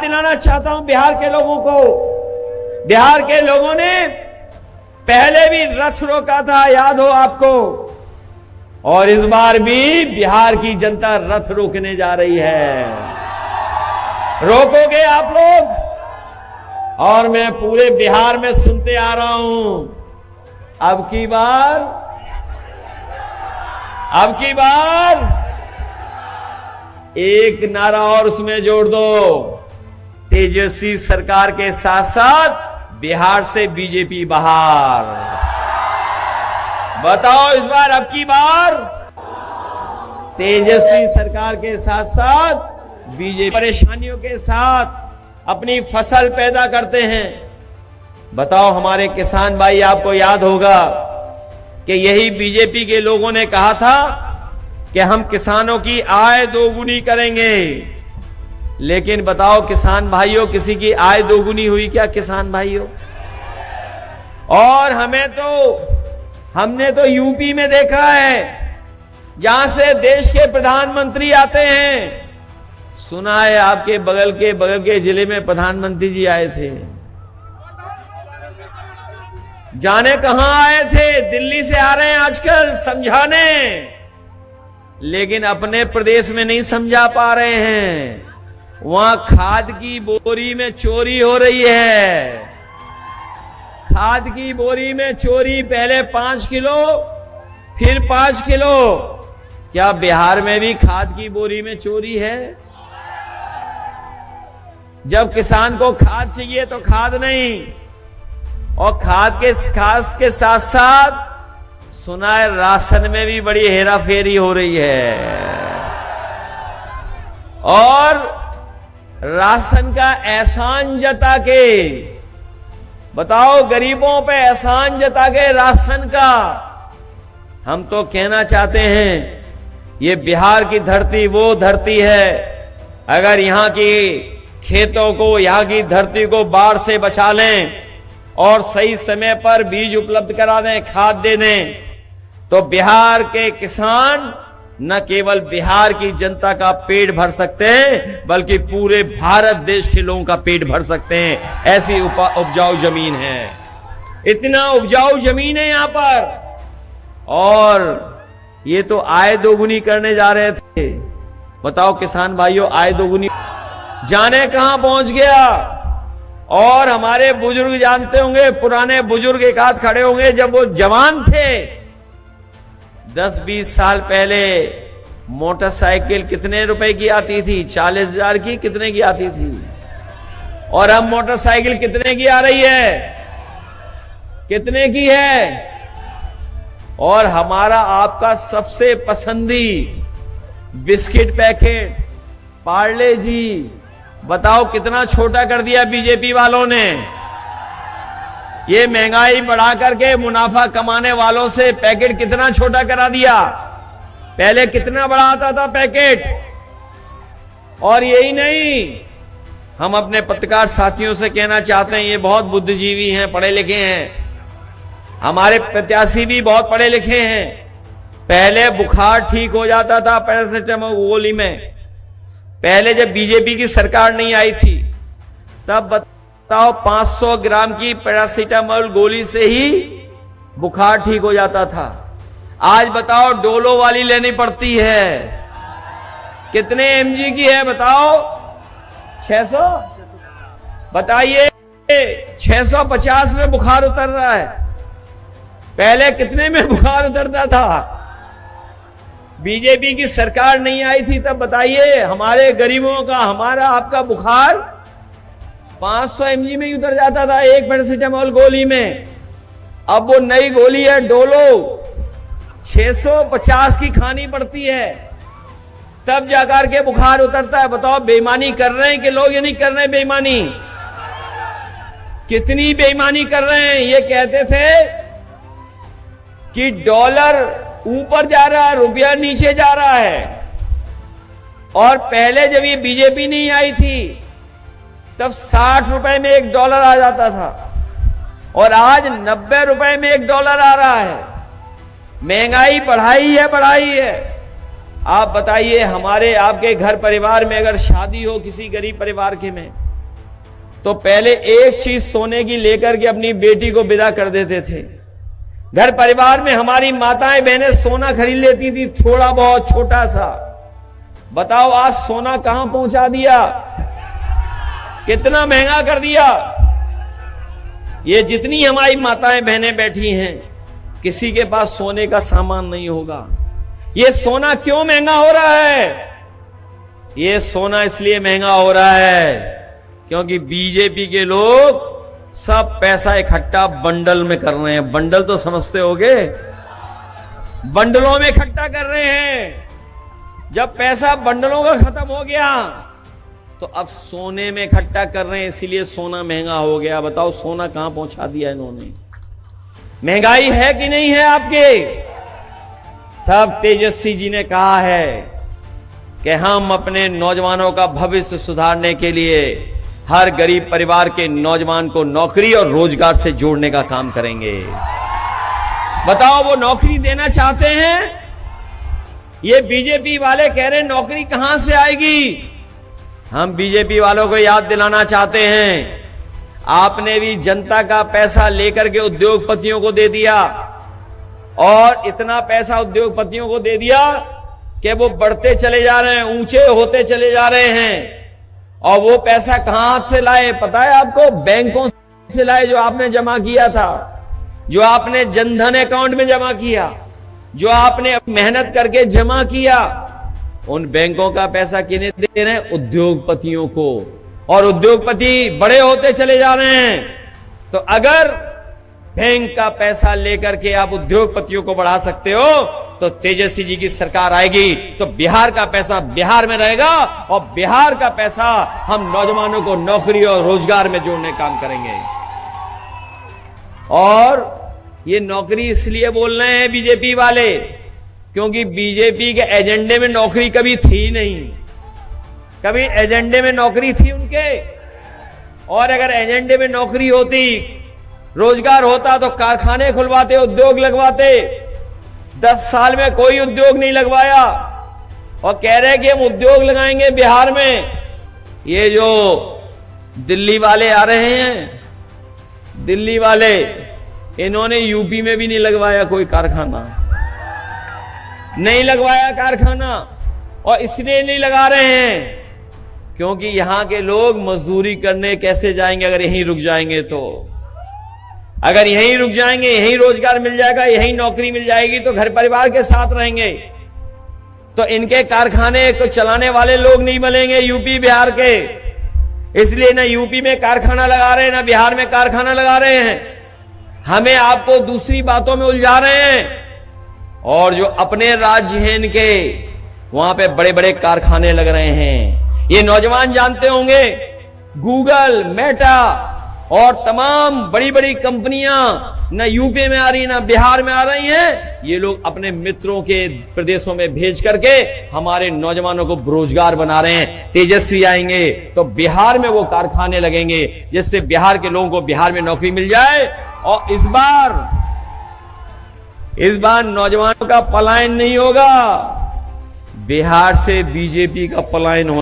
दिलाना चाहता हूं बिहार के लोगों को। बिहार के लोगों ने पहले भी रथ रोका था, याद हो आपको, और इस बार भी बिहार की जनता रथ रोकने जा रही है। रोकोगे आप लोग? और मैं पूरे बिहार में सुनते आ रहा हूं, अब की बार एक नारा और उसमें जोड़ दो, तेजस्वी सरकार के साथ साथ बिहार से बीजेपी बाहर। बताओ इस बार अब की बार तेजस्वी सरकार के साथ साथ बीजेपी परेशानियों के साथ अपनी फसल पैदा करते हैं। बताओ हमारे किसान भाई, आपको याद होगा कि यही बीजेपी के लोगों ने कहा था कि हम किसानों की आय दोगुनी करेंगे, लेकिन बताओ किसान भाइयों, किसी की आय दोगुनी हुई क्या किसान भाइयों? और हमने तो यूपी में देखा है, जहां से देश के प्रधानमंत्री आते हैं। सुना है आपके बगल के जिले में प्रधानमंत्री जी आए थे, जाने कहां आए थे, दिल्ली से आ रहे हैं आजकल समझाने, लेकिन अपने प्रदेश में नहीं समझा पा रहे हैं। वहां खाद की बोरी में चोरी हो रही है, खाद की बोरी में चोरी, पहले 5 किलो फिर 5 किलो। क्या बिहार में भी खाद की बोरी में चोरी है? जब किसान को खाद चाहिए तो खाद नहीं, और खाद के साथ साथ सुना है राशन में भी बड़ी हेराफेरी हो रही है, और राशन का एहसान जता के, बताओ गरीबों पे एहसान जता के राशन का। हम तो कहना चाहते हैं, ये बिहार की धरती वो धरती है, अगर यहां की खेतों को, यहां की धरती को बाढ़ से बचा लें और सही समय पर बीज उपलब्ध करा दें, खाद दे दें, तो बिहार के किसान न केवल बिहार की जनता का पेट भर सकते हैं, बल्कि पूरे भारत देश के लोगों का पेट भर सकते हैं। ऐसी उपजाऊ जमीन है, इतना उपजाऊ जमीन है यहां पर, और ये तो आय दोगुनी करने जा रहे थे। बताओ किसान भाइयों, आय दोगुनी जाने कहां पहुंच गया। और हमारे बुजुर्ग जानते होंगे, पुराने बुजुर्ग एक हाथ खड़े होंगे, जब वो जवान थे 10-20 साल पहले मोटरसाइकिल कितने रुपए की आती थी? 40,000 की, कितने की आती थी? और अब मोटरसाइकिल कितने की आ रही है? कितने की है? और हमारा आपका सबसे पसंदी बिस्किट पैकेट पार्ले जी, बताओ कितना छोटा कर दिया बीजेपी वालों ने। ये महंगाई बढ़ा करके मुनाफा कमाने वालों से पैकेट कितना छोटा करा दिया। पहले कितना बड़ा आता था पैकेट। और यही नहीं, हम अपने पत्रकार साथियों से कहना चाहते हैं, ये बहुत बुद्धिजीवी हैं, पढ़े लिखे हैं, हमारे प्रत्याशी भी बहुत पढ़े लिखे हैं। पहले बुखार ठीक हो जाता था पैरासिटामोल गोली में, पहले जब बीजेपी की सरकार नहीं आई थी, तब बताओ 500 ग्राम की पैरासिटामोल गोली से ही बुखार ठीक हो जाता था। आज बताओ डोलो वाली लेनी पड़ती है। कितने एमजी की है बताओ? 600। बताइए 650 में बुखार उतर रहा है, पहले कितने में बुखार उतरता था? बीजेपी की सरकार नहीं आई थी तब बताइए, हमारे गरीबों का, हमारा आपका बुखार 500 mg में ही उतर जाता था एक पैरासिटामोल गोली में। अब वो नई गोली है डोलो, 650 की खानी पड़ती है, तब जाकर के बुखार उतरता है। बताओ बेईमानी कर रहे हैं कि लोग ये नहीं कर रहे हैं बेईमानी? कितनी बेईमानी कर रहे हैं। ये कहते थे कि डॉलर ऊपर जा रहा है, रुपया नीचे जा रहा है। और पहले जब ये बीजेपी नहीं आई थी तब 60 रुपए में $1 आ जाता था, और आज 90 रुपए में $1 आ रहा है। महंगाई बढ़ाई है। आप बताइए, हमारे आपके घर परिवार में अगर शादी हो किसी गरीब परिवार के में, तो पहले एक चीज सोने की लेकर के अपनी बेटी को विदा कर देते थे। घर परिवार में हमारी माताएं बहनें सोना खरीद लेती थी, थोड़ा बहुत छोटा सा। बताओ आज सोना कहां पहुंचा दिया, कितना महंगा कर दिया। ये जितनी हमारी माताएं बहनें बैठी हैं, किसी के पास सोने का सामान नहीं होगा। ये सोना क्यों महंगा हो रहा है? ये सोना इसलिए महंगा हो रहा है क्योंकि बीजेपी के लोग सब पैसा इकट्ठा बंडल में कर रहे हैं। बंडल तो समझते होगे, बंडलों में इकट्ठा कर रहे हैं। जब पैसा बंडलों का खत्म हो गया तो अब सोने में इकट्ठा कर रहे हैं, इसीलिए सोना महंगा हो गया। बताओ सोना कहां पहुंचा दिया इन्होंने? महंगाई है कि नहीं है आपके? तब तेजस्वी जी ने कहा है कि हम अपने नौजवानों का भविष्य सुधारने के लिए हर गरीब परिवार के नौजवान को नौकरी और रोजगार से जोड़ने का काम करेंगे। बताओ वो नौकरी देना चाहते हैं? ये बीजेपी वाले कह रहे हैं नौकरी कहां से आएगी? हम बीजेपी वालों को याद दिलाना चाहते हैं, आपने भी जनता का पैसा लेकर के उद्योगपतियों को दे दिया, और इतना पैसा उद्योगपतियों को दे दिया कि वो बढ़ते चले जा रहे हैं, ऊंचे होते चले जा रहे हैं। और वो पैसा कहां हाथ से लाए पता है आपको? बैंकों से लाए, जो आपने जमा किया था, जो आपने जनधन अकाउंट में जमा किया, जो आपने मेहनत करके जमा किया। उन बैंकों का पैसा किन्हें दे रहे हैं? उद्योगपतियों को। और उद्योगपति बड़े होते चले जा रहे हैं। तो अगर बैंक का पैसा लेकर के आप उद्योगपतियों को बढ़ा सकते हो, तो तेजस्वी जी की सरकार आएगी तो बिहार का पैसा बिहार में रहेगा, और बिहार का पैसा हम नौजवानों को नौकरी और रोजगार में जोड़ने का काम करेंगे। और ये नौकरी इसलिए बोल रहे हैं बीजेपी वाले क्योंकि बीजेपी के एजेंडे में नौकरी कभी थी नहीं। कभी एजेंडे में नौकरी थी उनके? और अगर एजेंडे में नौकरी होती, रोजगार होता, तो कारखाने खुलवाते, उद्योग लगवाते। 10 साल में कोई उद्योग नहीं लगवाया, और कह रहे कि हम उद्योग लगाएंगे बिहार में। ये जो दिल्ली वाले आ रहे हैं, दिल्ली वाले, इन्होंने यूपी में भी नहीं लगवाया कोई कारखाना, नहीं लगवाया कारखाना। और इसलिए नहीं लगा रहे हैं क्योंकि यहां के लोग मजदूरी करने कैसे जाएंगे अगर यहीं रुक जाएंगे? तो अगर यहीं रुक जाएंगे, यहीं रोजगार मिल जाएगा, यहीं नौकरी मिल जाएगी, तो घर परिवार के साथ रहेंगे। तो इनके कारखाने को चलाने वाले लोग नहीं मिलेंगे यूपी बिहार के, इसलिए ना यूपी में कारखाना लगा रहे हैं, ना बिहार में कारखाना लगा रहे हैं। हमें आपको दूसरी बातों में उलझा रहे हैं, और जो अपने राज्य हैं इनके, वहां पे बड़े बड़े कारखाने लग रहे हैं। ये नौजवान जानते होंगे, गूगल, मेटा और तमाम बड़ी बड़ी कंपनियां ना यूपी में आ रही, ना बिहार में आ रही हैं। ये लोग अपने मित्रों के प्रदेशों में भेज करके हमारे नौजवानों को बेरोजगार बना रहे हैं। तेजस्वी आएंगे तो बिहार में वो कारखाने लगेंगे, जिससे बिहार के लोगों को बिहार में नौकरी मिल जाए। और इस बार नौजवानों का पलायन नहीं होगा, बिहार से बीजेपी का पलायन होगा।